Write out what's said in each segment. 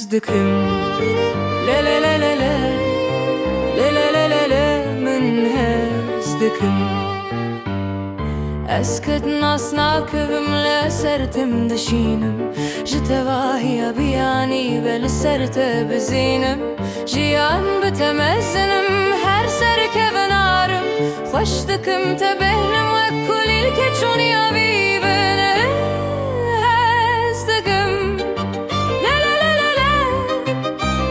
هزدكم لا لا لا لا لا لا لا لا لا لا من هزدكم اسكت ناصنا كبم لا سرتم دشينم جتواهي بياني بل سرت بزينم جيان بتمزنم هر سركب نارم خوشتكم تبهنم وكل الكتشوني أبيبن هزدكم لا لا لا لا لا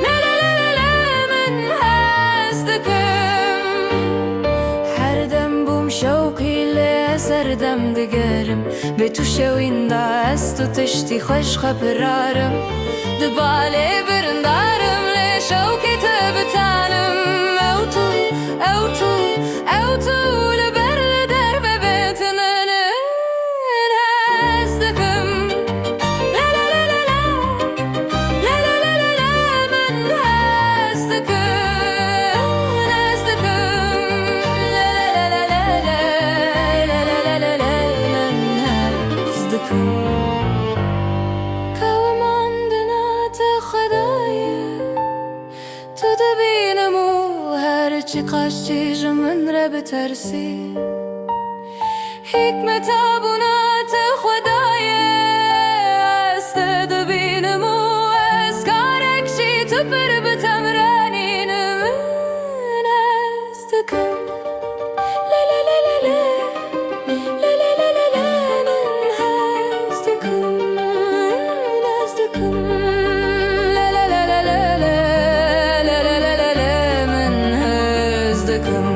لا لا لا لا من هزدكم حردم بوم شوقي سردم دگرم به تو شوین دا از تو تشتی خوش خبرارم دباله برندارم لی شوقی تبتانم او تو لبر لدر ببتنن هزدكم لا لا لا لا لا لا لا لا لا من هزدكم چی قاشتی جمن را بترسی حکمت آبونات خدای است دبینم و از کارکشی تو پر بتمرانین من هزدكم لا لا لا لا لا لا لا لا لا لا من هزدكم لا لا لا لا لا لا لا لا لا لا من هزدكم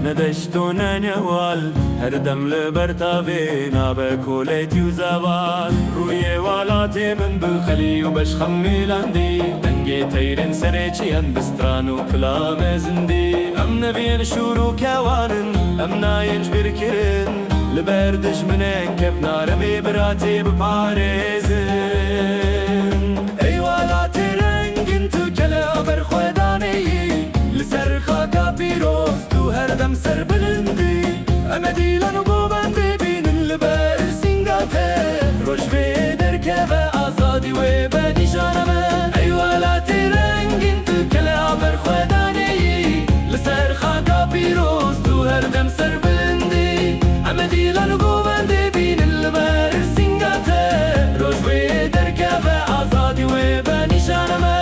ندشتون نوال هردم لبرتابينا بكوليتي وزوال روي والاتي من بخلي وبش خميلاندي دنجي تيرن سريتشيان بسترانو كلام زندي ام نبين شورو كوانن ام ناينج بركرن لبردش منين كيف نارمي براتي بباريزن اي والاتي رنجن تو كلا برخوداني لسر خاكا بيروز هردم سر بلندی امدی لانو گوبنده بینن لبر سینگاته روش به درکه و آزادی و بدی جانمه ای والاتی رنگین تو کلا برخودانی لسر خاکا پیروز تو هردم سر بلندی امدی لانو گوبنده بینن لبر سینگاته روش به درکه و آزادی و بدی جانمه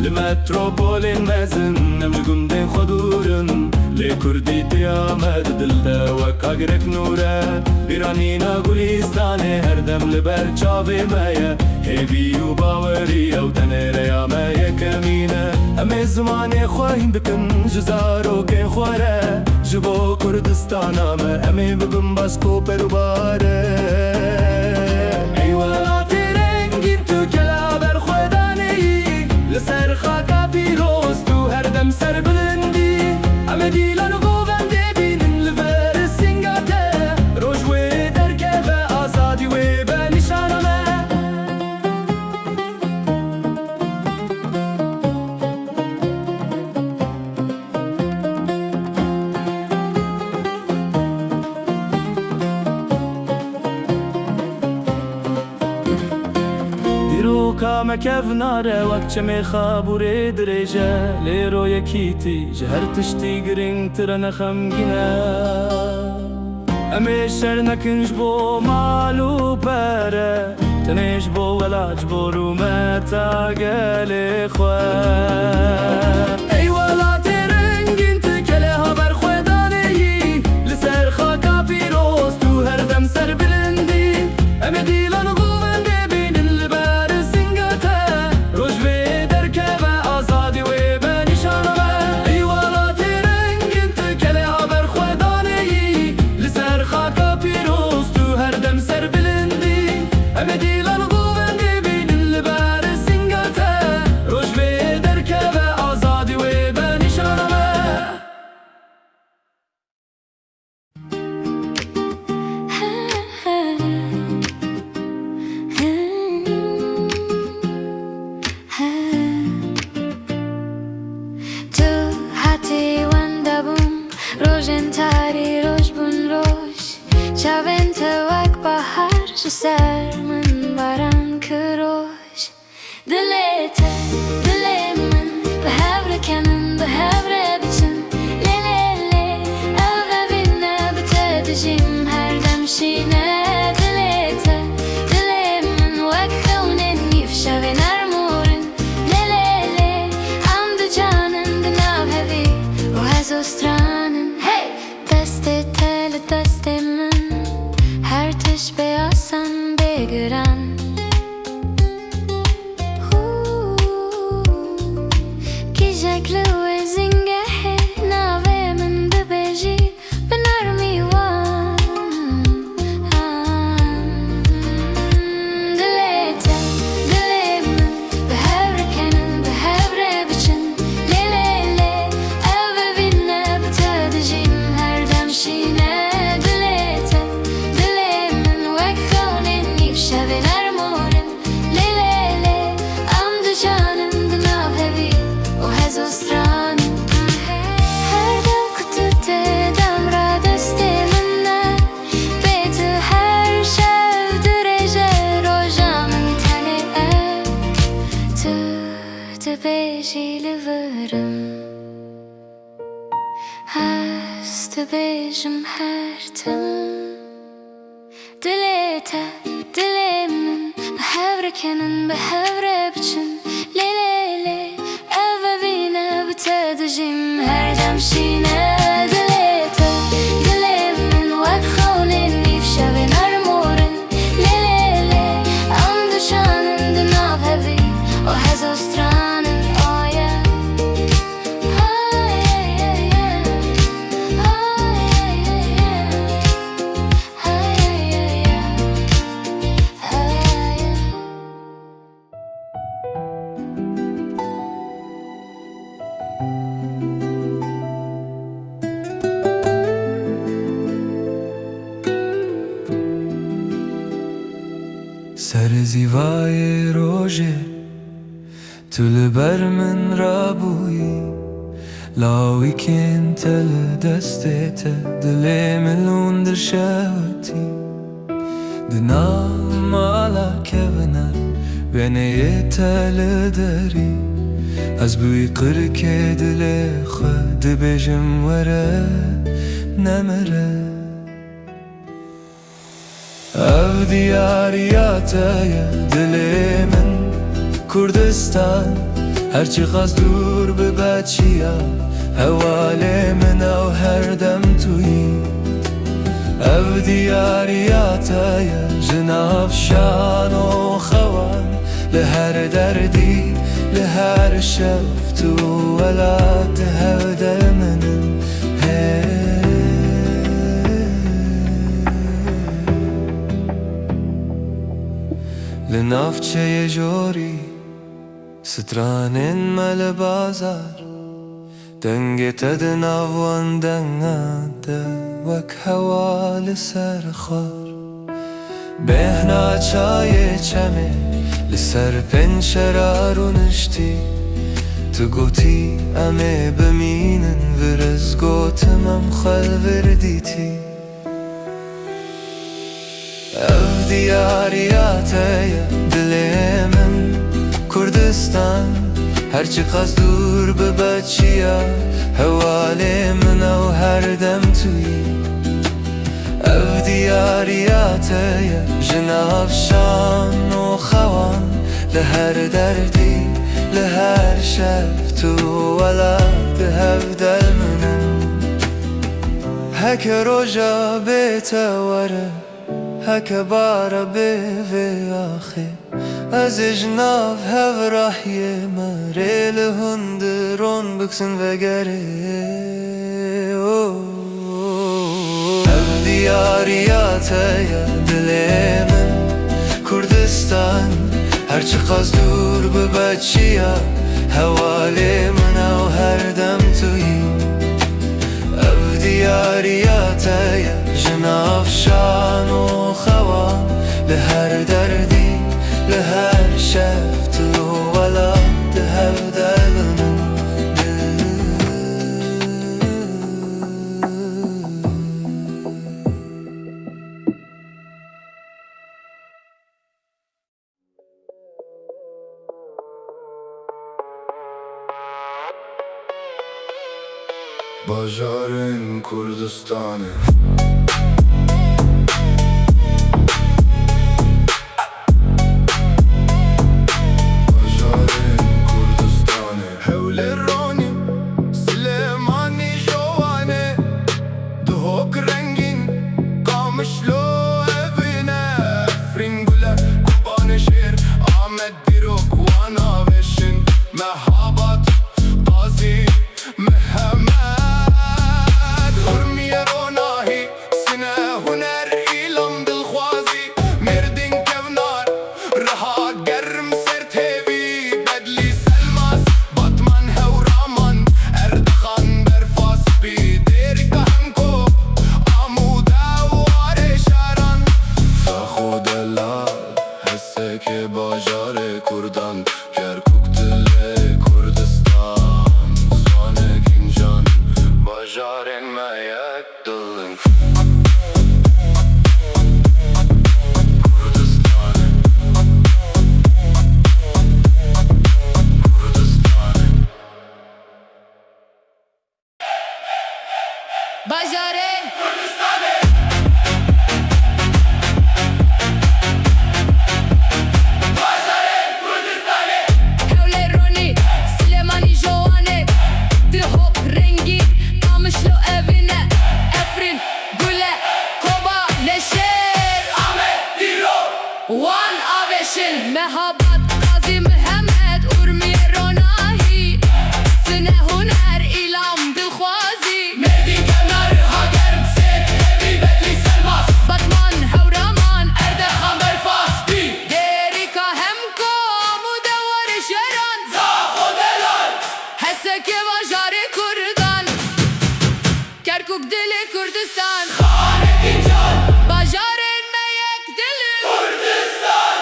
لمتروبولين مازن نمج قندين خدورن لكردي تيامد دلتا وكاقرك نورا بيرانينا قوليستاني هردم لبر چاوي مايا هيبي وباوري او تنير يا مايا كمينة امي زماني خواهين بكن جزارو كين خوارا جبو كردستانا ما امي ببن باسكو پروبارا ايوالاتي رنگين تو كلا برخوداني لسر خاكا بيروز تو هردم سر بلندي امدي لانو گوبنده بینن لبر سینگاته روش و درکه و آزادی و بنشانمه كام كيف ناره وقت شمي خابوري دريجة ليرو يكيتي جهر تشتي قرين ترنا خمجنا أمي شرنا كنجبو مالو باره تنش بو ولاج برو متا قال خواه ای ولات رنگین تکله ها بر خودانهی لسر خاکا پیروز تو هر دم سر بلندی ام دیلان قوونده بینن لبر سنگته روش به درکه و آزادی و به نشانه ای ولات رنگین تکله ها بر خودانهی لسر خاکا پیروز تو هر دم سر بلندی ام دیلان قوونده بینن لبر سنگته روش به درکه و آزادی و به نشانه شبنت وک بحر سر من بران کروش دلت دل من به هبر کنن به هبر بچن لی لی لی اوه بینه بتدجیم هر دم شینه دلت دل من وک خونن نیف شوی نرمورن لی لی لی ام دو جانن دناب هوی و هزو سترانن دست تل دست من هر تش بیاسن بگرن کی شکل و زنگه ناوه من ببجی به نرمی وان دلت دل من به هبر کنن به هبر بچن لی لی لی اوه بینه بتدجیم هر دم شینه بيجم هرتم دلتا دل من بحبر کنن بحبر بچن لی لی لی اوه بینه بتدجیم هر دم شینه دلتا دل من وک خونن نیف شوی نرمورن لی لی لی ام دو شانن دناب هوی و هزو سترانن آیا سر زیوای روژه تو لبر من رابویی لاوی کن تل دستت دل ملون در شوتی دنام مالا کبنر بینه تل داری از بوی قرک دل خود بجم وره نمره او دیاریاتای دل من کردستان هرچی خواست دور به بچیا حوال من او هر دم تویی او دیاریاتای جناف شان و خوان لهر دردی لهر شفت و ولات هودل منم لنافچه جوری سترانین مل بازار دنگ تد ناوان دنگاده وک حوال سر خار بهنا چای چمه لسر پنشرارو نشتی تو گوتی امه بمینن ورز گوتمم خل وردیتی او دیاریاتای دل من کردستان هرچی خواست دور به بچیا حوال من و هر دم توی او دیاریاتەیە ژنەفشان و خەوان لە هەر دەردی لە هەر شەفت و وەلات هەفدەلمنن هەکە ڕۆژە بێتە وەرە هەکە بارە بێوێ ئاخێ ئەزێژ ناو هەڤڕاهیێ مەرێ لە هوندڕۆن بکسن vegere ئەv دیاریاتەیە dilê min کوردستان هەرچی قەس دوور ببە چییە هەوالێ منە و هەردەم تویی ئەv دیاریاتەیە ژنەفشان و خەوان لە هەر دەردی لە هەر شەفت و وەلات هەفدەلمنن Bajarên Kurdistanê Bajarên Kurdistanê Hewlê Ronî Silêmanî Jowanê Dihok rengîn Qamişlo evîne Efrîn Gule Kurbanê Şêr Ahmed Dîrok wan aveşin Mehabat Qazî Mehemmed Bajarê Kurdan Kerkuk dilê Kurdistan Zwanekîn can Bajarên me yek dilin Kurdistanê Kurdistanê Bajarên Kurdistanê Wan aveşin Mehabat Gazi Mehmed Urmiye Ronahi Sine huner ilam dilxwazi Merdin kemar hagerm Sed evi bedli selmas Batman Hewraman Erdexan berfas Bi Derika hemko Mudewar şeran Zaxo delal Heseke bajarê Kurdan Kerkuk dilê Kurdistan Zwanekîn can Bajarên me yek dilin Kurdistan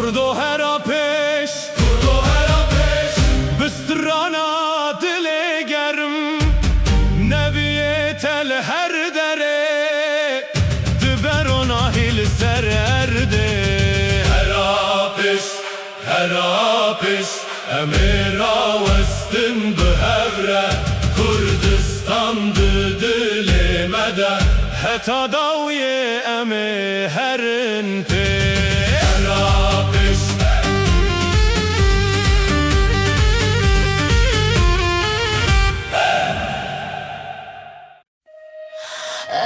کردو هرا پیش بسترانا دل گرم نویه تل هر دره دبرونا هیل سر ارده هرا پیش امرا وستن بهوره کردستان دل مده حتی داوی امه هرن پیش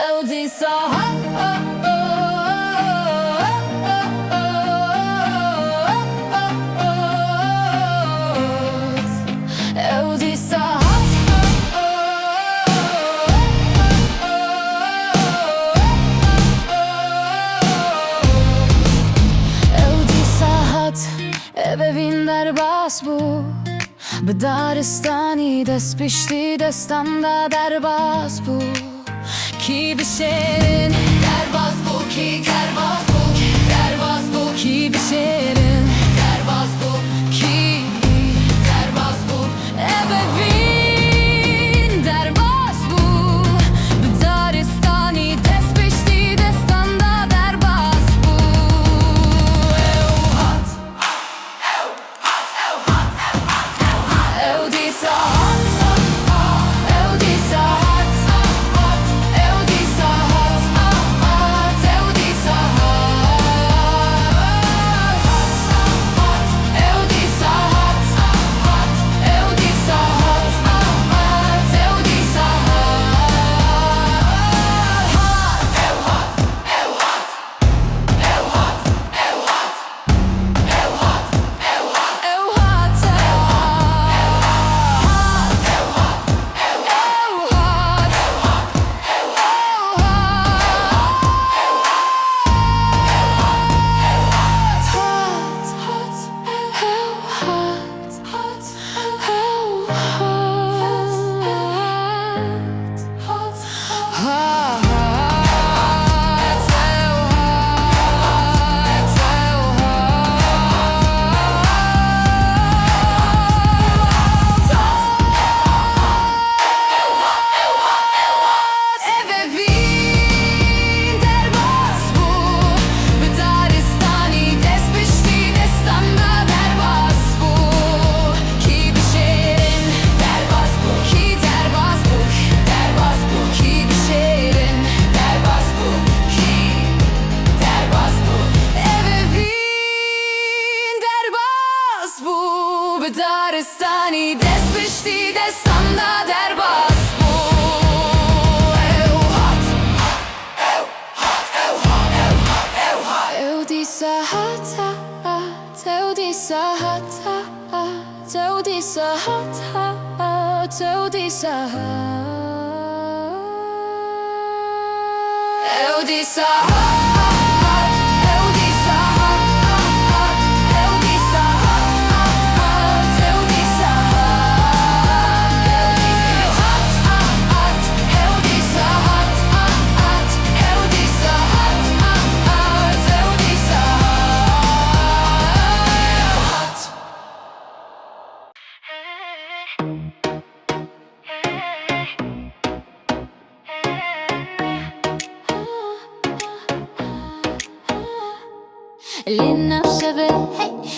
Eudi sahat Eudi sahat Eudi sahat Ebevin der bas bu به دارستانی دست پشتی دستاندا در باز بو کی بشرن در باز بو کی در باز بو در باز بو کی بشرن در باز بو کی در باز بو ebevin در باز بو به دارستانی دست پشتی دستاندا در باز بو دارستانی دست پشتی دستاندا در باز بو Eudi sahat Eudi sahat Eudi sahat Eudi sahat Eudi sahat للنفس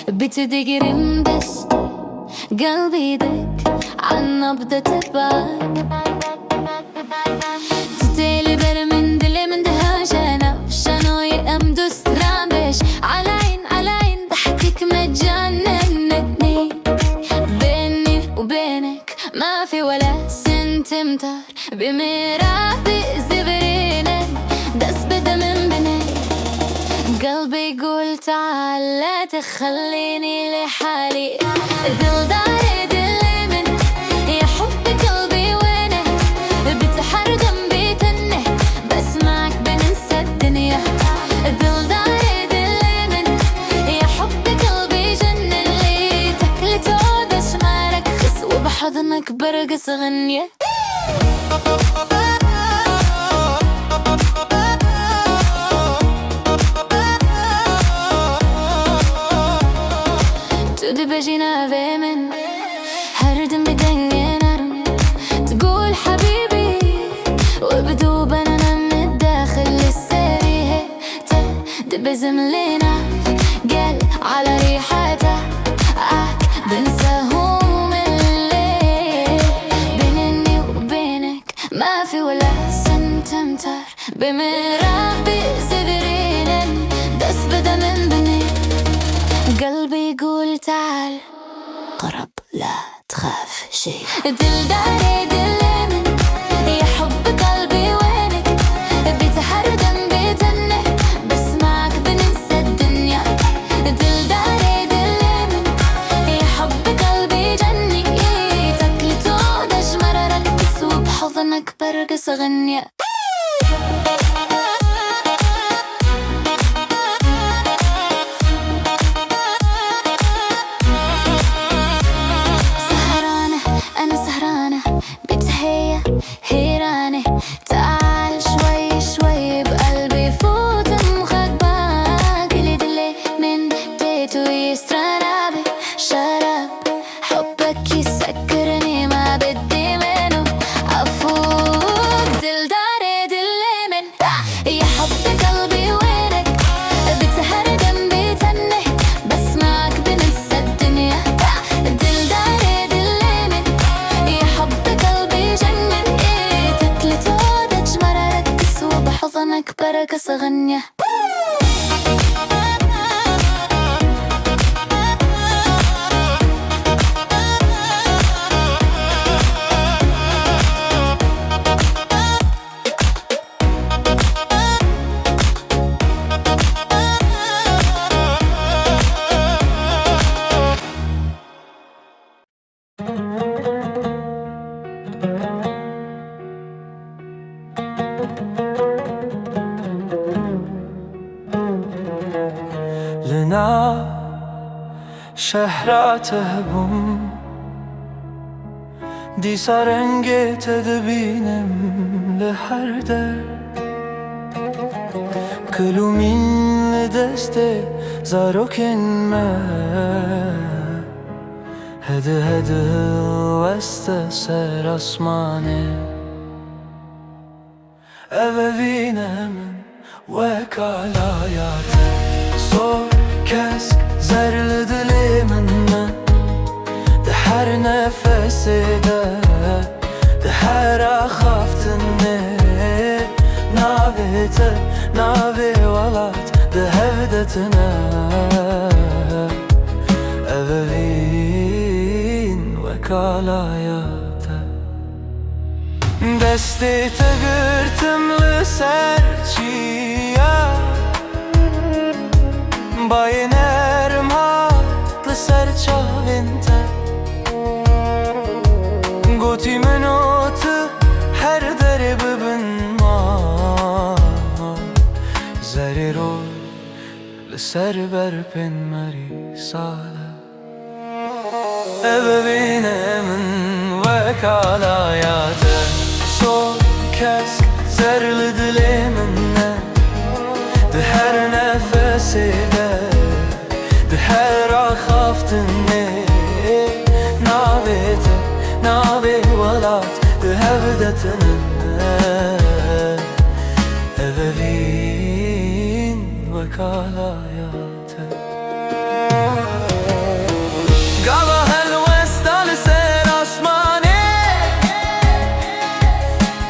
بتدقرم دست قلبي دق عن نبضة تبان تتالي بر من دلي من دهاجانا شنوي ام دوستران بيش على عين ضحكك متجننتني بيني وبينك ما في ولا سنتيمتر بمرابي زبرينك دس بدا من بني قلبي يقول تعال لا تخليني لحالي دل داري دلي من يا حب قلبي وينك بتحر جنبي تنه بس معك بننسى الدنيا دل داري دلي من يا حب قلبي جنن لي تاكلت عودش ما ركز وبحضنك برقص غنية بجينا من هردم بدنجي نرم تقول حبيبي وبدوب أنا من الداخل للسريه تدبزم لنا قل على ريحته بنسى هموم الليل بيني وبينك ما في ولا سنتمتر بمرابي زبرين دس بدا من بني قلبي يقول تعال قرب لا تخاف شي دل داري دل من يا حب قلبي وينك بتحردم بتنه بس معك بننسى الدنيا دل داري دل من يا حب قلبي جني تكلتو دش مررك بس وبحضنك برقص غنية هيراني تعال شوي شوي بقلبي فوت مخك باقي دلي من بيتو يسترنا بشرب حبك يسكرني ما بدي منه أفوق دل داري دل من يا حب قلبي وينك بتهردم بتنه بس معك بنسى الدنيا دل داري دل من يا حب قلبي جنن بحضنك برقص غنية لنا شهرات هبم دي سرنگي تدبينم لهر درد كلو من لدسته زاروكن ما هده وست سر اسمانه أبوينم وكالاياته صور كسك زرل دلي من ده هر نفسي ده هر خافتني ناوي ولات ده هفدتنا أبوين وكالاياته دستي تقرتم لسرچيا باينرم هات لسرچاوينته قوتي منوت هر دري ببنما زري روي لسر برپن مري ساله أبوينه من وكالاياته صور كسك زرل دلي منه ده هر نفسي ده هر خافتني ناوي ولات ده هفدتنا أبوين وكالاياته قابا هالوسط لسير اسماني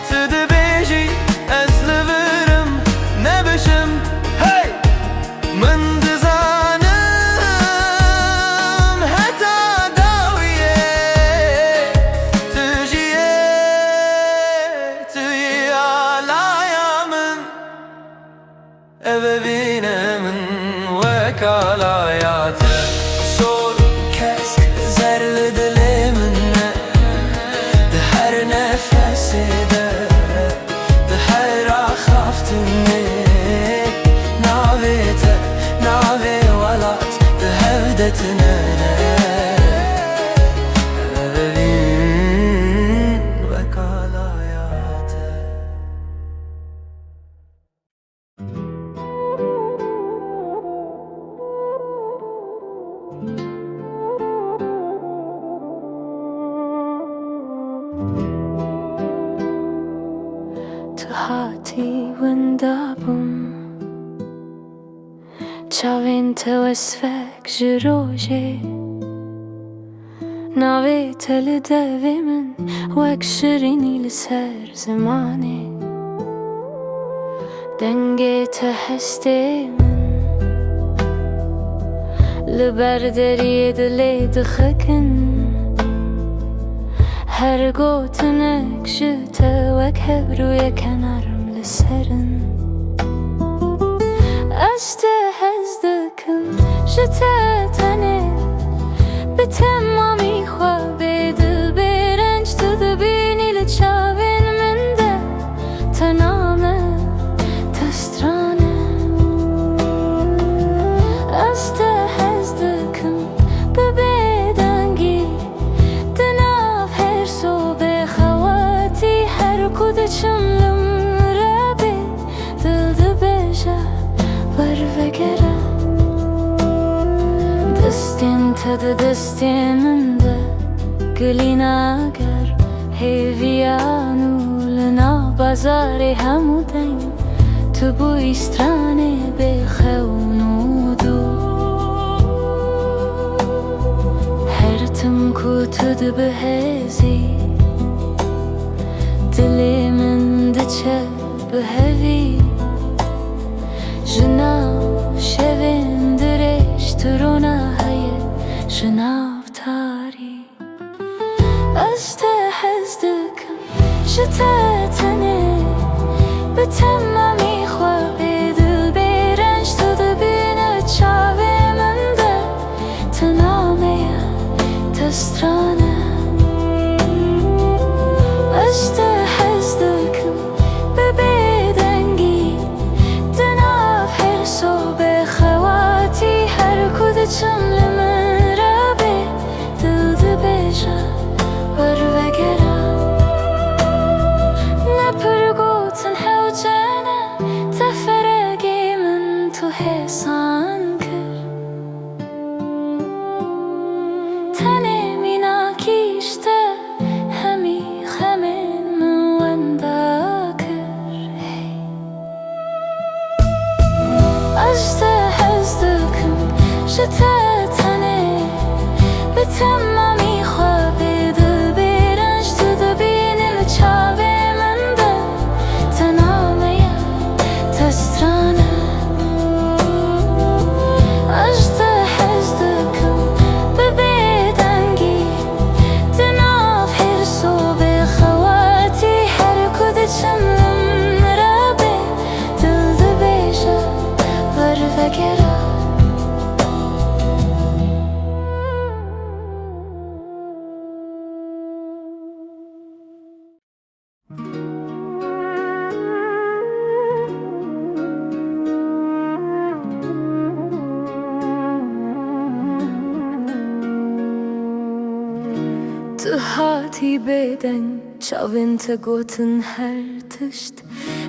تدبيجي ازلفرم نبشم هاي من دزانم حتى داوية تجي على يامن أبوينه من وكالاياته صور كسك زرل دلي منه ده هر نفسي ده هر خافتني ناوي ولات ده هفدتنا أبوين وكالاياته من دابم چاوین تو اسفک جروجه ناوی تل دوی من وک شرینی لسر زمانه دنگی تحستی من لبردری دلی دخکن هر گوتنک جتا وک هبروی کنارم لسرن اشته هزدکم جتا تنه به تمامی خوابه دل برنج تو دبینی لچاوین من ده تنامه تسترانه اشته هزدکم به بدنگی دناف هر صبح خواتی هر کودشم لمرابه دل دبجه برفگره دستین تد دستین من ده گلی نگر هیویانو لنا بازاری همو دنگ تو بوی استرانه بخونو دو هرتم کو تد بهزی دلی من ده چه بهوی جناف شوین درش ترونا هی جناف تاری اشته هزدکم جتا تنه به تمامی خوابه دل برنج تو دبینه چاوه من ده تنامه تسترانه اشته هزدکم به بدنگی دناف هر صبح خواتی هر کودشم لمن رابه دل دبجه برفگره نپرگوتن هوجانه تفرگی من تو حسان کر تنه مینا کیشته همی خمین من وندا کر اشته هزدکم جتا تنه به تمامی خوابه دل برنج تو دبینه لچاوه من ده تنامه تسترانه اشته هزدکم به بدنگی دناف هر صبح خواتی هر کودشم لمرابه دل دبجه برفگره تو هاتی بدن چاوین تا گوتن هر تشت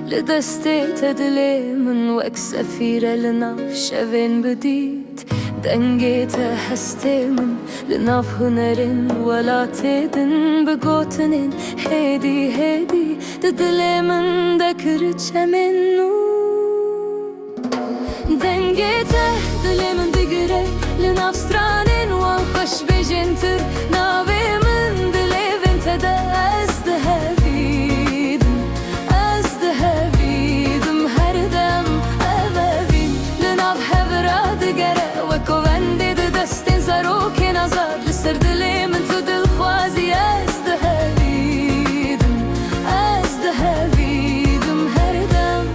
لدستی تدلی من وک سفیره لناف شوین بدید دنگی تا هستی من لناف هنرین ولا تیدن بگوتنین هیدی هیدی ددلی من دکر چمنو دنگی تا دلی من دگره لناف سترانین وان خوش بجنتر ناوی من دلی وینت ده از ده هفیدم هر دم اووین لناف هفرا دگره وکو وندی ده دستین زروکی نزاد لسر دلی من تو دل خوازی از ده هفیدم هر دم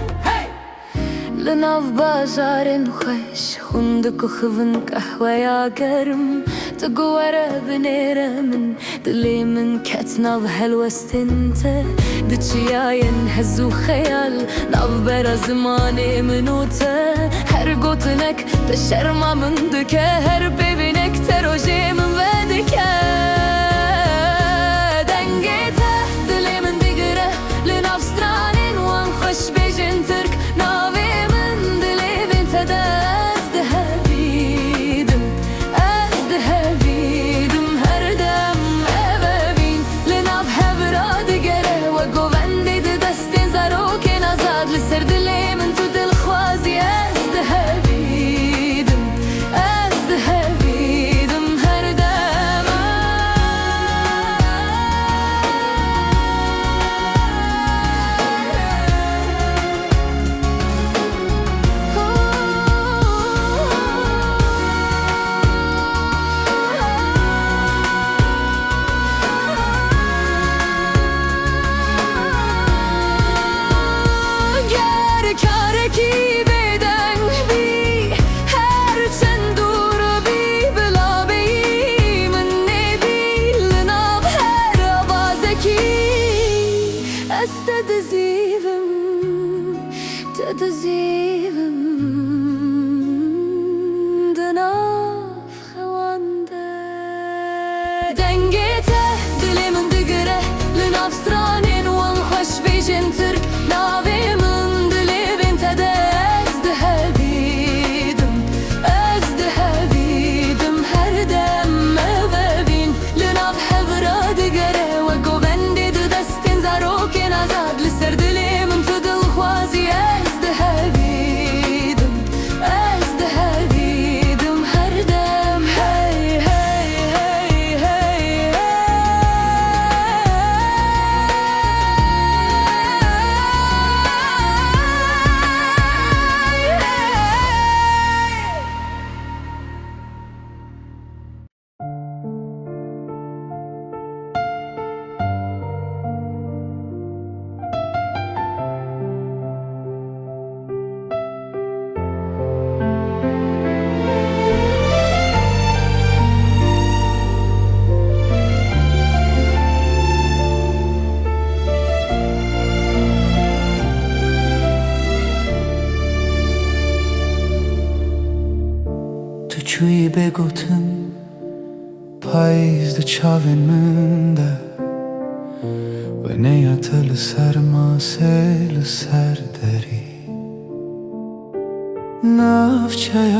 لناف بازارن خوش خوندک و خوون قهوه یا گرم تو گواره بنیره من دلی من کت ناو هلوستنته دچیاین هزو خیال ناو برا زمانه منوته هر گوتنک تشرما من دکه هر ببینک تروجه من ودکه دنگی ته دلی من دیگره لناف سترانین وان خوش بیجن ترک ناوی من دلی بینت ده از ده هفیدم هر دم اووین لناف هفرا دگره و گوونده ده دستین زروکی نزاد لسر دلی دنگته دلمن دگره لناف سترانین وان خوش بیجن ترک ناوی من دلی بنت از دهویدم هر دم مبین لناف حبرا دگره و گوبندی دو دستین زاروکن آزاد لسر دلی من تو دل خوازی از دهویدم هر دم تو چوی بگوتم پاییز ده چاوین من ده و نیت لسر ماسه لسر داری نافچه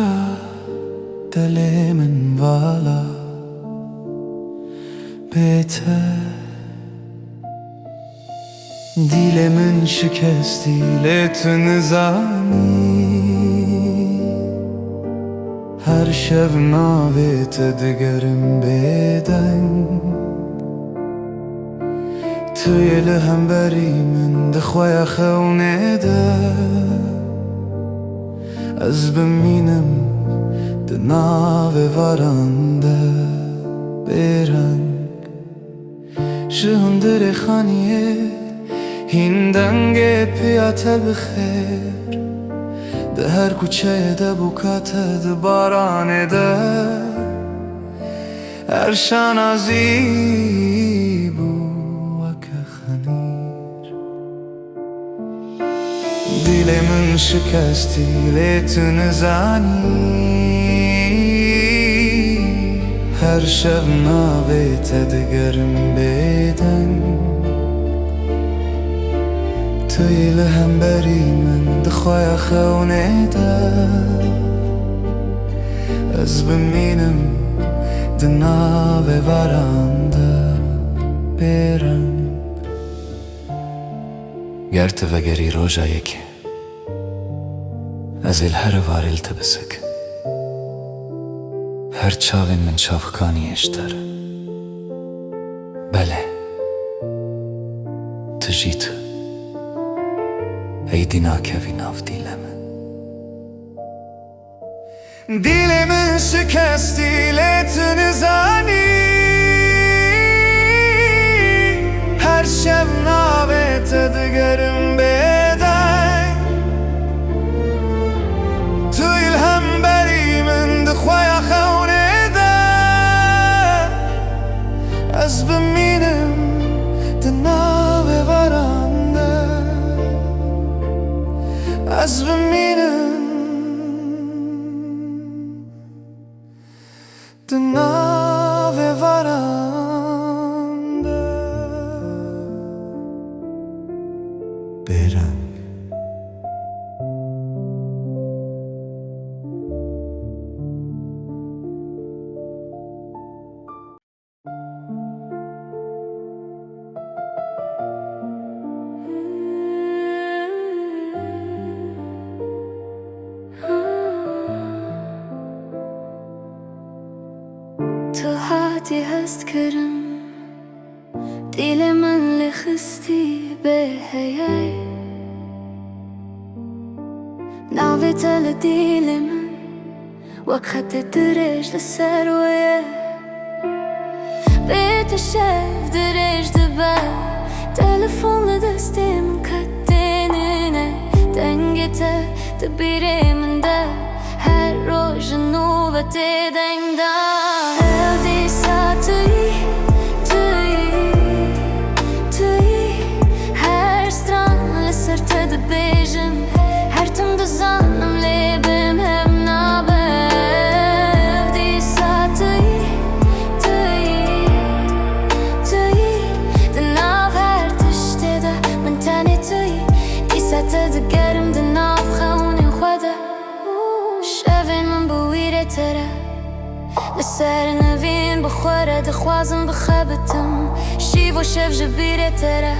دل من والا بهتر دیل من شکستی لتن زانی هر شب ناویت دگرم بدن توی لهم بری من دخوای خونه ده از بمینم ده ناوی وارنده برنگ شهندر خانیه هندنگ پیاتل بخیر ده هر کوچه ده بوکات ده بارانه ده هر شانازی بو وکه خنیر دیل من شکستی لیتن زانی هر شب ناویت دگرم بدن توی لهم بری من دخوای خونه ده از بمینم ده ناوی وارنده برم گرت و گری روژا یکی از الهر وارل تبسک هر چاوین من چاوکانی اشتر بله تجیت ایدینا کهی ناف دیل من شکستی لتن زانی هر شب ناویت دگرم بدن تو الهم بری من دخوای خونه ده از بمینم ده ناوی وارنده از بمینم de nave varande berang تو هاتی هست کرم دیل من لخستی به هیای ناوی تل دیل من وقت درج لسر ویا بیت شف درج دبا تلفون لدستی من کتینه دنگته تبیری من ده هر روز نوبتی دنگده لسر نوین بخوره دخوازم بخبتم شیو و شف جبیره تره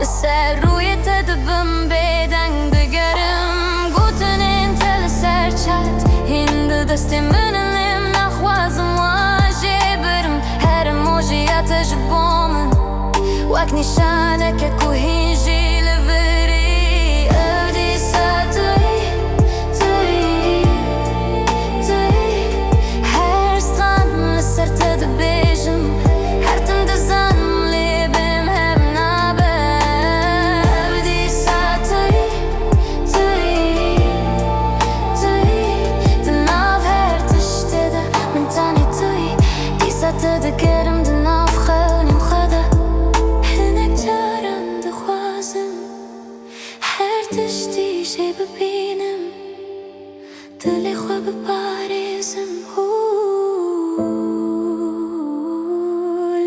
لسر روی تدبم بیدنگ دگرم گوتن انت لسر چت هند دستی منلم نخوازم واجه برم هر موجیات جبومن وک نشانه که کوهینجی لبری افدی ساتوی توی هر ستان لسر تدبیجم هر تم دزانم لیبم هم نابه افدی ساتوی توی دناف هر تشتده من تانی توی دی ساتدگرم دناف خونیم خدا تشتی شی ببینم دل خو بپارزم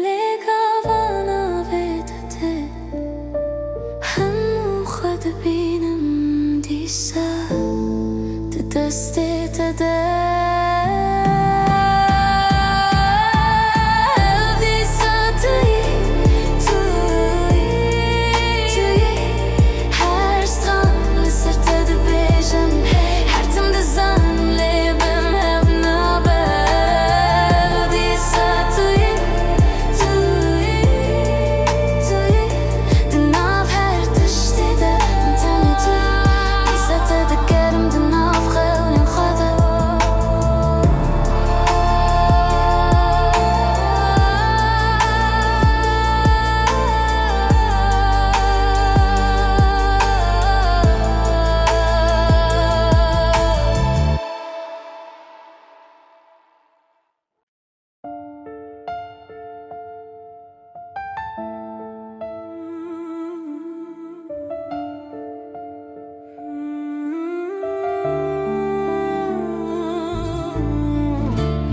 لگاوانا بدته همو خود بینم دیسا دسته تده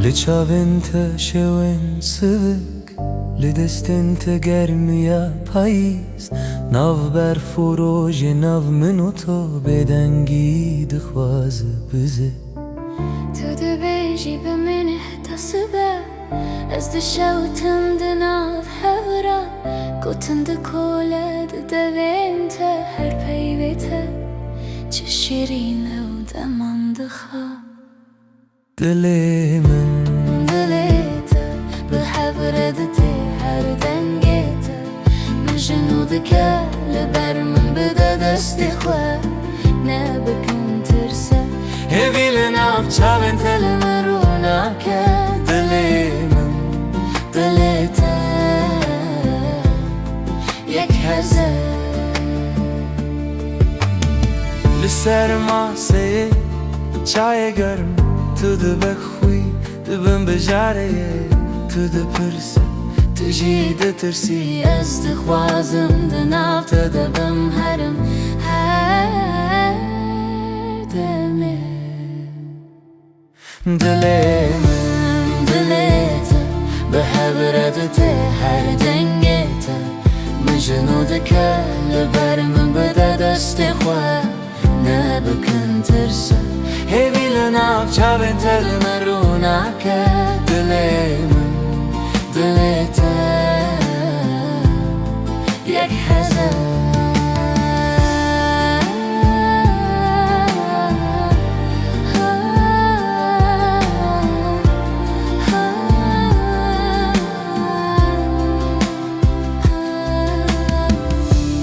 لچاوینت شوین سوک لدستنت گرمیا پاییز ناو برف و روژ ناو من و تو بدنگی دخواز بزه تو دبیجی بمنه تصبه از دشوتم دناف هورا گوتن دکوله دوینت هر پیویت چه شیرینه و دمان دخواه دلی من دلیتا بحبردتی هر دنگیتا من جنودکه لبر من بده دستی خواه نبکن ترسه هیوی لناف چاوین تلم روناکه دلی من دلیتا یک هزه لسر ماسه چای گرم تو ده بخوی دبن بجاره تو ده پرسه تجی ده ترسی از دخوازم دناف تدبم هرم هر دمه دلی من دلیتا بحبردتی هر دنگیتا من جنودکه لبر من بده دستی خواه نبکن ترسه هیوی لناف چاوین تلم روناکه دلی من دلیتا یک هزار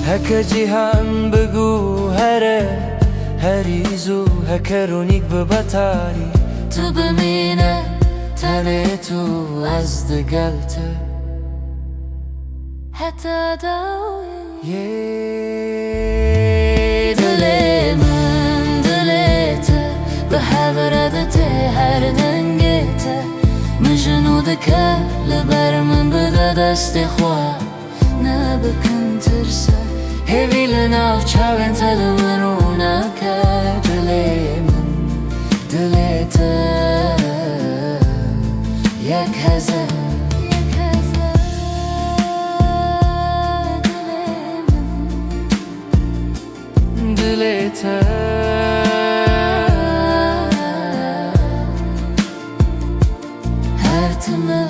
هکه جیهان بگو هره هریزو هکرونیک ببتاری تو بمینه تنه تو از دگلته حتی داوی دلی من دلیته به حبردته هر دنگیته من جنودکه لبر من بده دستی خواه نبکن ترسه هیوی لناف چاوین تلم روناکه دلی من دلیتا یک هزار دلیتا hayatımı.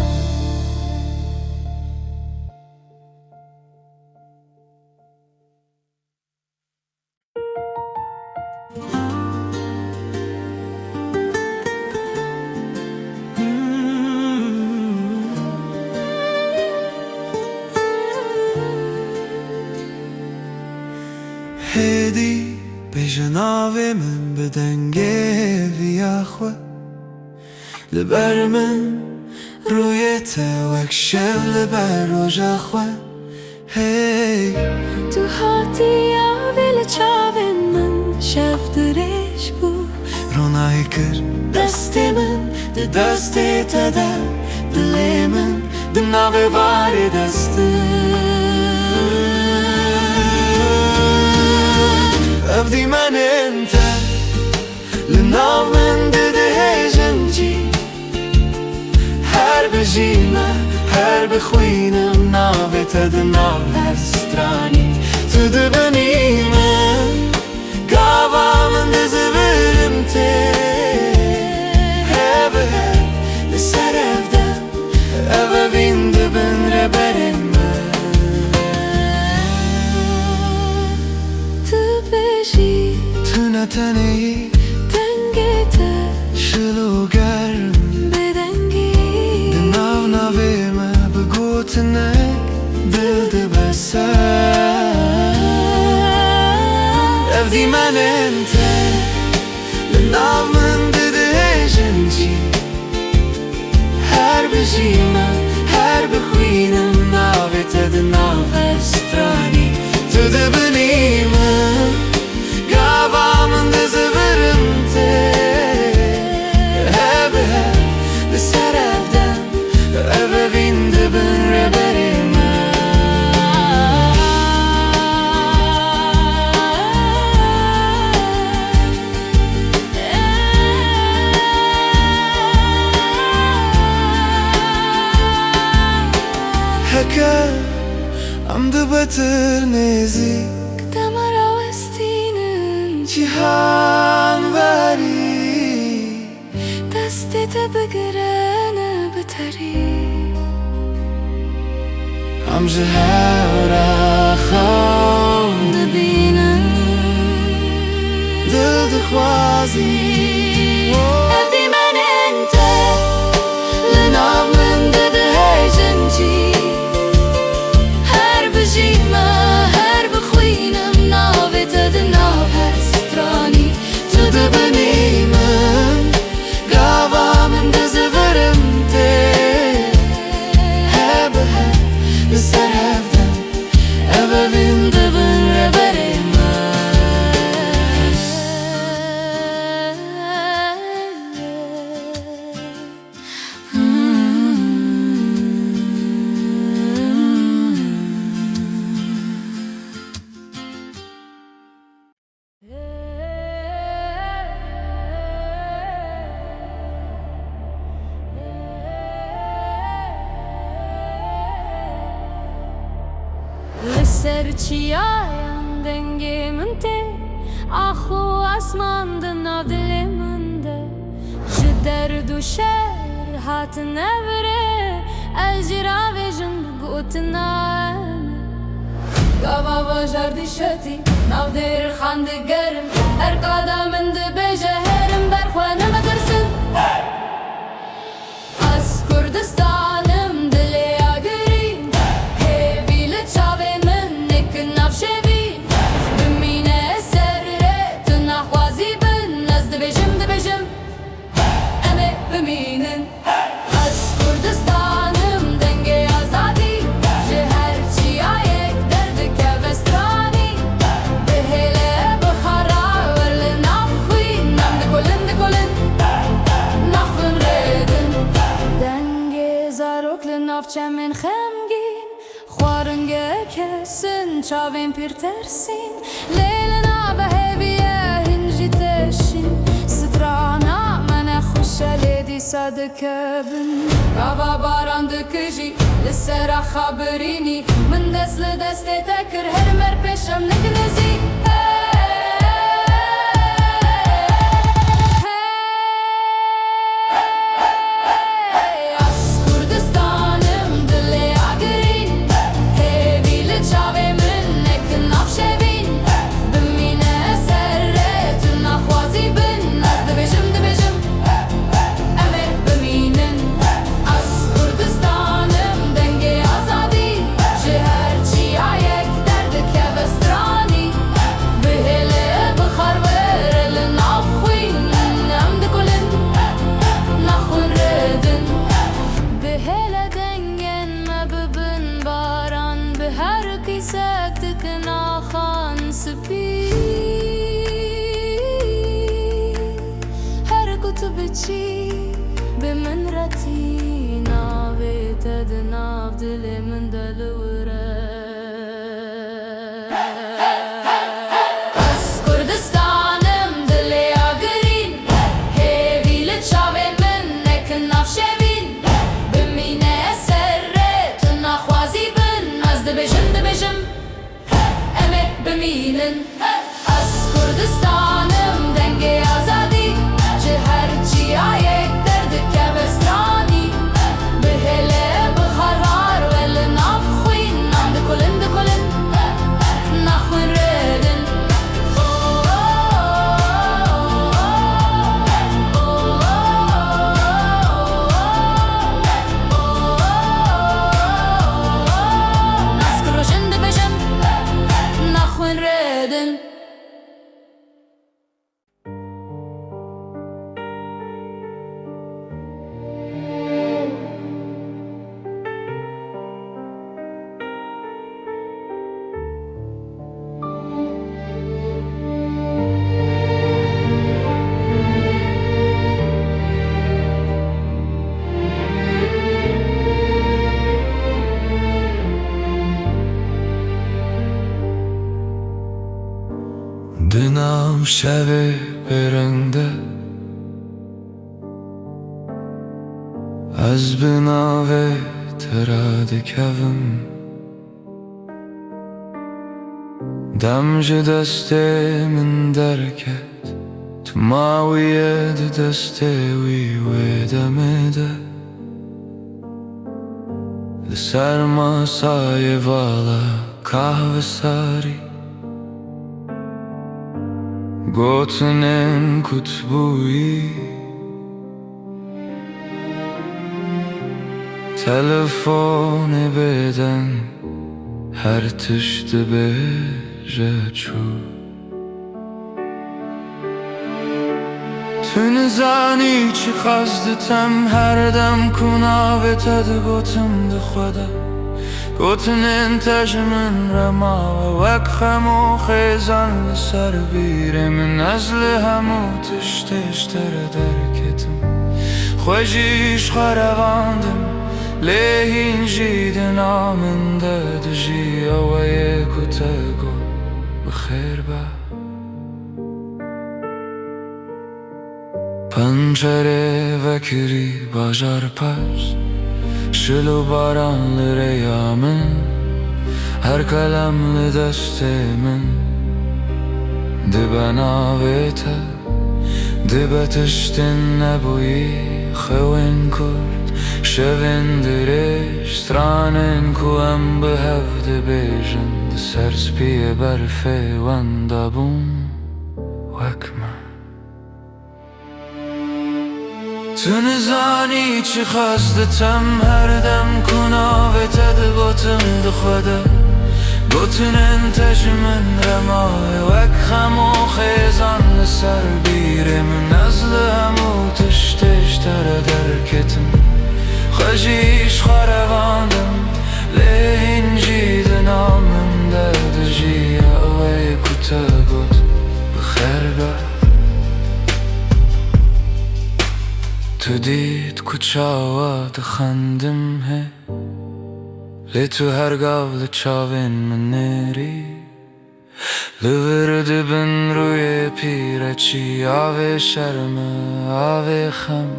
هدي بجناوي من بدنجي وياخوة لبر من رويته وكشف لبر رجاخوة هي تو هاتیا ویل چاوین من شف درش بو رونای کر دستی من ده دستی تده دلی من ده ناوی واری دستی افدي من انت لناو من ده هيجنجي هر بجينا هر بخوينم ناوي تد ناو هر ستراني تد بني من قاوا من ده زبرمتي هبه لسر افده افا بين ده بن ربرم تنهی دنگت شلو گرم بدنگی ناو ناوی ما بگو تنک دل ده بسر افدی من انت لناو من ده جنجی هر بجیما هر بخوینم ناوی تد ناو هسترانی تده بنیمم قاوا من ده زبرمتي هبه لسر افده افا بين ده بن ربرم هكا عم ده بتر نزيك جهان واری دستت بگرن بتری هم جهر خام دبینن دل دخوازی افدی من انت لناو من ده هیجنجی هر بجیما هر بخوینم ناوی تد ناو هسترانی تده بنی من قاوا من ده زبرمتي هبه لسر هفته افا بين ده بن ربرم لسر چیایم دنگی من ته آخو اسمان ده ناو دل من ده جدر دو شهر هات نبره الجرا ویژن بگوت نام قاوا واجر دی شتی ناو دیر خاند گرم ارکادا من ده بیجه هرم برخوانه مدرسن از کردستانم دلی آگرین هیویل چاوین من نکن نافشوین بمینه سر ره تو نخوازی بن از دبیجم امه بمینن از کردستانم دنگه آزادی جهر چی آیک درد که بسترانی به هله بخارا ورل ناف خوی نام دکولن نافن ریدن دنگه زاروک لناف چمن خمگین خوارنگه کسن چاوین پیر ترسین لیلنا به هیویه هنجی تشین سترانا من خوشه لیدی صادکه بن قاوا باران دکجی لسرا خبرینی من دست لدست تکر هر مر پیشم نکنزی از زمینن از کردستانم دنگ آزادی چه هرچی آیک درد که بسترانی به هله بخرار ول نافخوین نام دکلن نخون ردن نسکر روشن بشم نخون ردن دنام شب برنده از بناوه تراد کفم دمج دست من درکت تو ماوید دست وی و دمده لسر ماسای والا kahve sari گوتنن کتبویی تلفن بدن هر تشت به جچو تو نزانی چی خزدتم هر دم کناوه تد گوتم ده خدا گوتنن تجمن رما و وک خمو خیزان لسر بیره من ازل همو تشتر درکتم خوشیش خرواندم لهین جیدن آمنده دجی اوه کتگو بخیر با پنجره وکری باجار پس شلو باران لریامن هر کلم لدست من دبا ناویتا دبا تشتن نبوی خوین کرد شوین درش سترانن کو ام به هفته بیجن سرس پیه برفه واندابون وکمه تو نزانی چی خواستم هر دم کناوه تد گوتم ده خدا گوتنن تجمن رماه وک خمو خیزان لسر بیره من ازل همو تشتر درکتم خوشیش خرواندم لهین جیدن آمنده دجی اوه کتا گوت بخیر با تو دید کچاوا دخندم هی لی تو هر گاو لچاوین من نری لورد بن روی پیرچی آوه شرم آوه خم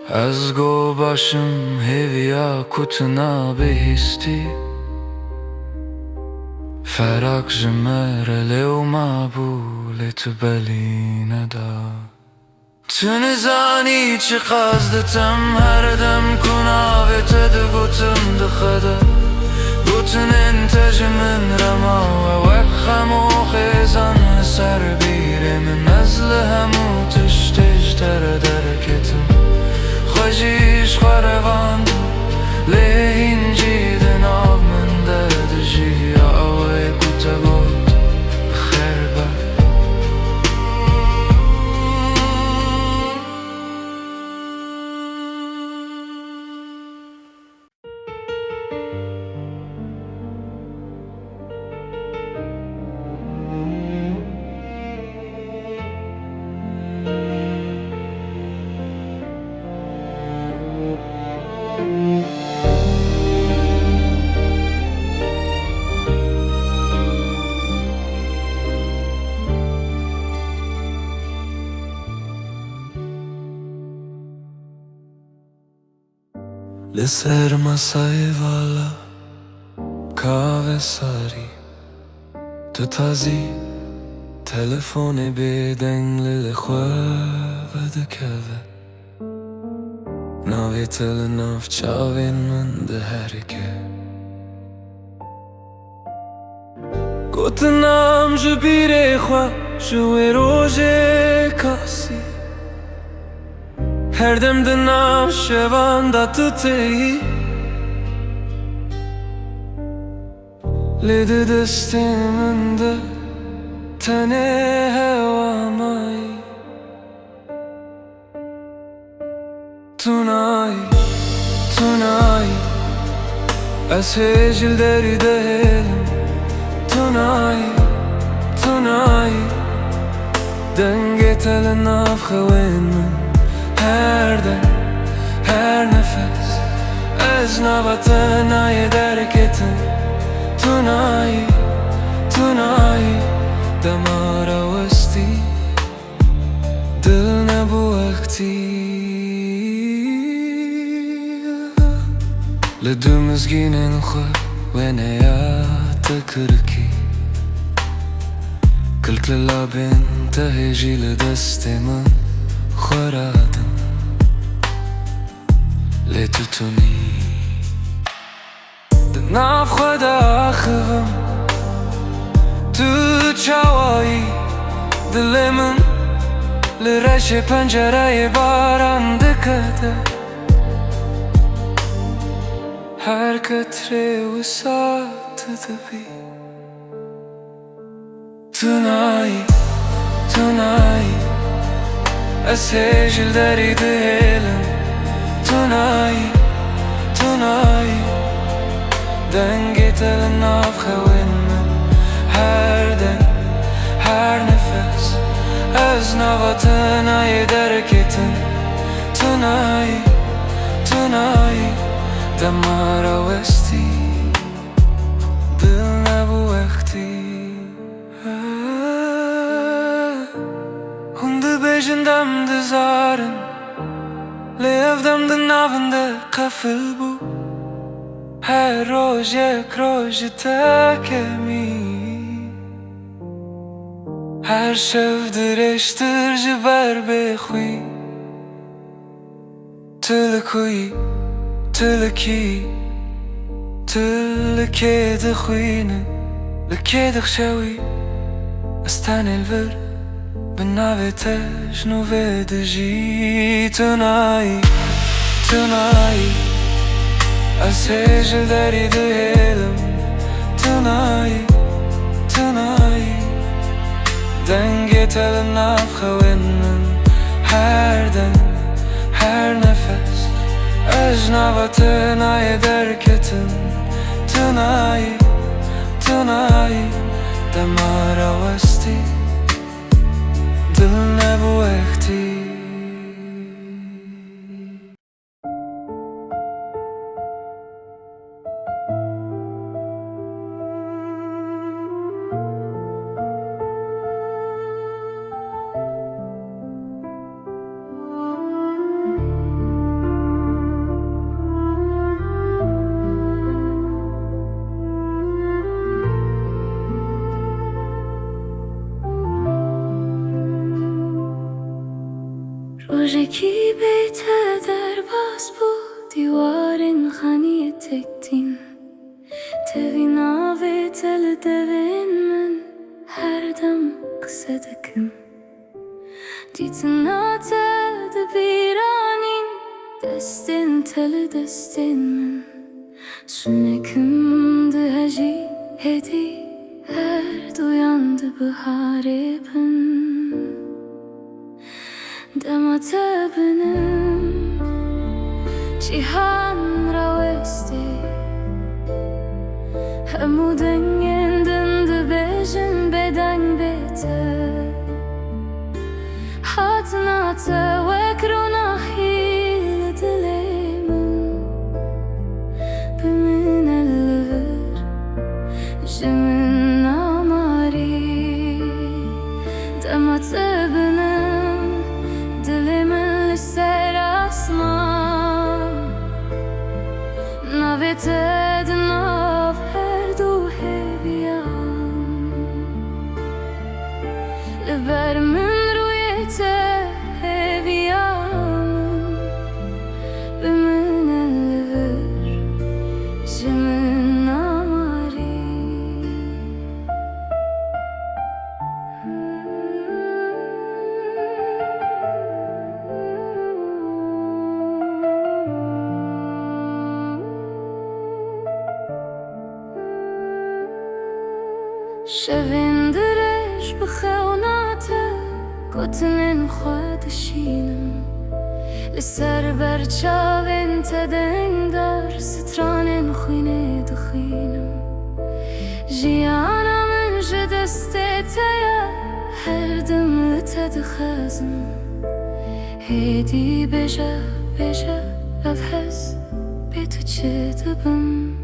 از گو باشم هیویا کتنا بهستی فرق جمر لیو مابو لی تو بلی ندا تو نزانی چی خواستم هر دم کناوه تد گوتم ده خدا گوتنن تجمن رما و وک خمو خیزان لسر بیره من ازل همو تشتر درکتم خوشیش خرواندم لهین جیدن آب من دردجی اوه کتا گوت بخیر با لسر مسای والا kahve sari Tu tazi telefoni bedengli lixwe vedikeve Navê te li nav çavên min diherike Gotinam ji bîrê xwe ji wê rojê kasî Her dem di nav şevan da tu têyî Lê di destê min de tenê hewa mayî Tu nayî, tu nayî Ez hêjî li derî de hêlim Tu nayî, tu nayî Dengê te li nav xewên min Her dem, her nefes Ez nava te nayê derketim Tu nayî, tu nayî Demara westî Dil nebû wextî Li du mizgînên xwe wêneya te kirikî Kilk li labên te hêjî li destê min xweradin Lê tu tunî Di nav xwe de axivim Tu çawayî Dilê min li reşê pencereyê baran dikete Her qetrê wisa tu dibî Tu nayî, tu nayî Ez hêjî li derî de hêlim Tu nayî, tu nayî Dengê te li nav xewên min Her dem, her nefes Ez nava te nayê derketim Tu nayî, tu nayî Demara westî Dil nebû wextî Hûn dibêjin dem dizarin Lê ev dem di navin de qefil bû Her roj yek roj ji te kemî Her şev dirêjtir ji ber bêxwî Tu li ku yî, tu li kî Tu li kê dixwînî Li kê dixşewî Ez tenê li vir Bi navê te ji nû vê dijî Tu nayî, tu nayî Ez hêjî li derî de hêlim Tu nayî, tu nayî Dengê te li nav xewên min Her dem, her nefes Ez nava te nayê derketim Tu nayî, tu nayî Demara westî Dil nebû wextî Rojekî bê te derbas bû Dîwarên xaniyê tektîn Tevî navê te li devên min Her dem qise dikim Dîtina te di bîranîn Destên te li destên min Sunekim dihejî hêdî Her duyan di biharê bin Dema te binim Cîhan ra westî Hemû dengên din dibêjin bêdeng bê te Hatina te wek ronahî li dilê min Bi min el li vir Ji min namarî Dema te binim Dilê min li ser asman Navê te di nav her du hêviyan شویندرش بخوناته کتنین خودشینم لسر برچاوین تدنگ در سترانین خوینه دخینم جیانا من جدسته تیا هر دم لتدخازم هیدی بجا افحس به تو چه دبم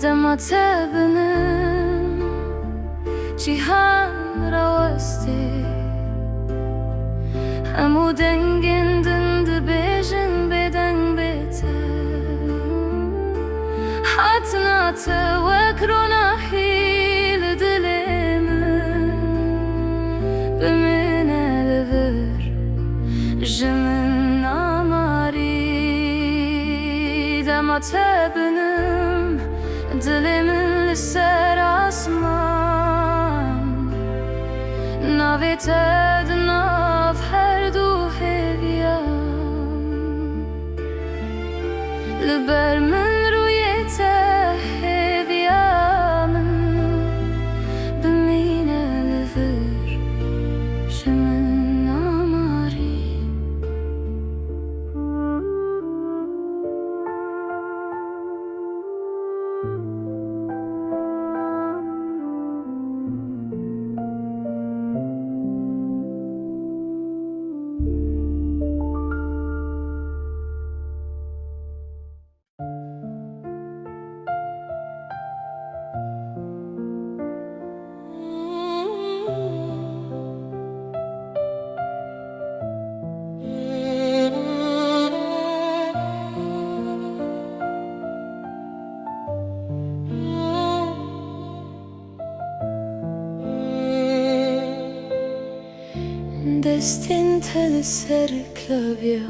دمات بنم جیهان روسته همو دنگین دند بیجن بدنگ بیتر حتنات وکرونا هیل دلم بمن الور جمن ناماری دمات بنم دلم لسر آسمان ناویت ناف هر دو هویم لبر من رویت هویم بمین لور شمن ناماری دستین تل سر کلاویا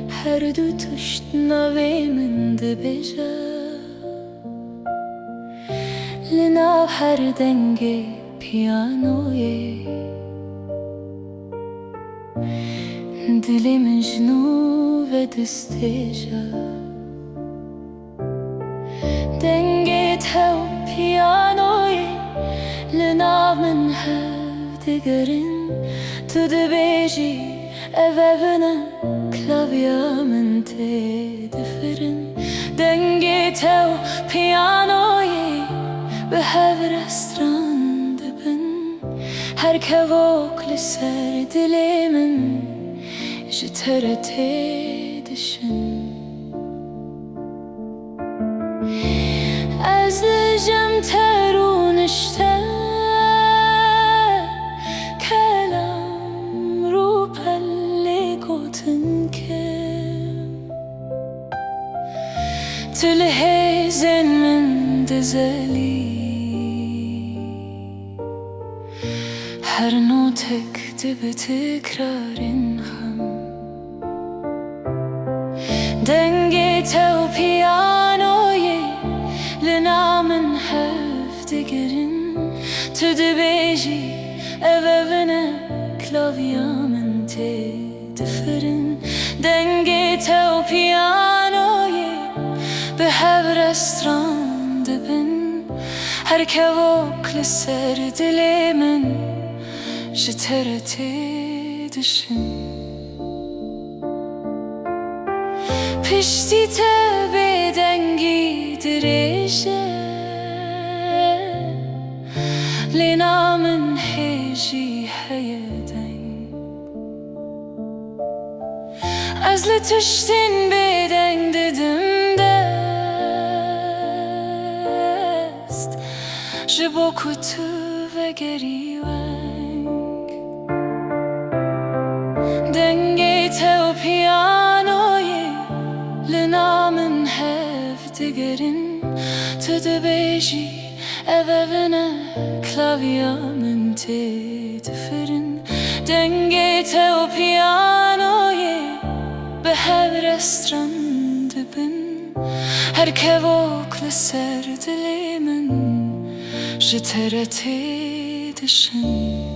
هر دو تشت نوی من دبیجا لناو هر دنگ پیانوی دلی من جنو و دستیجا دنگ تاو پیانوی لناو من هف دگرین تو دبیجی evvevine klavyamın tedifrin dengi tev piyanoyi behev restran dibin her kevok liser dilimin jitere tedişin ezlicem terun işte تلهزن من دزلی هر نوتك دب تكرارن هم دنگی تو پیانوی لنامن هفدگرن تو دبیجی evvevine klavyamın tedifrin dengi تو پیانوی به هر رستوران دبن هر کواک لسر دل من جترت دشن پشتی به دنگی درجه لینا من هجی هیدن از لتشتین به دنگ ددم جبو کتو و گریونگ دنگی تو پیانوی لنامن هفدگرین تو دبیجی evvevine klavyamın tedifrin dengi تو پیانوی به هر رستوران دبن هر کواک لسر دلی من جترت دشن